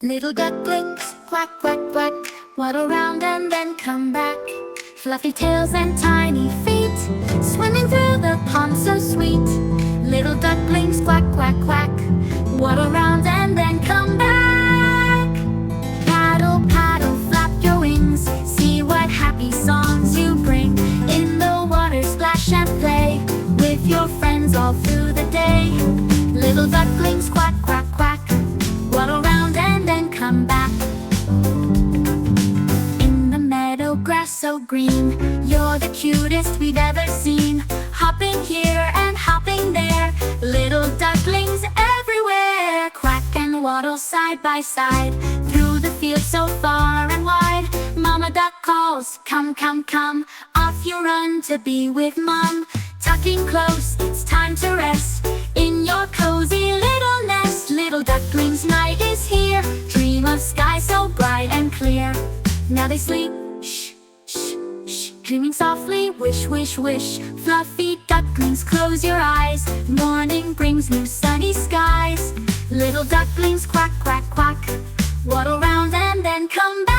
Little ducklings, quack, quack, quack, waddle round and then come back. Fluffy tails and tiny feet, swimming through the pond so sweet. Little ducklings, quack, quack, quack, waddle round and then come back. Paddle, paddle, flap your wings, see what happy songs you bring. In the water splash and play, with your friends all through the day. Little ducklings, quack, quack, quack, waddle round and then come back. In the meadow grass so green, you're the cutest we've ever seen. Hopping here and hopping there, little ducklings everywhere. Quack and waddle side by side, through the field so far and wide. Mama duck calls, come, come, come, off you run to be with Mom. Tucking close, it's time to rest in your cozy little nest. Little ducklings, night is here, dream of sky so bright and clear. Now they sleep, shh, shh, shh, dreaming softly, wish, wish, wish. Fluffy ducklings, close your eyes, morning brings new sunny skies. Little ducklings, quack, quack, quack, waddle round and then come back.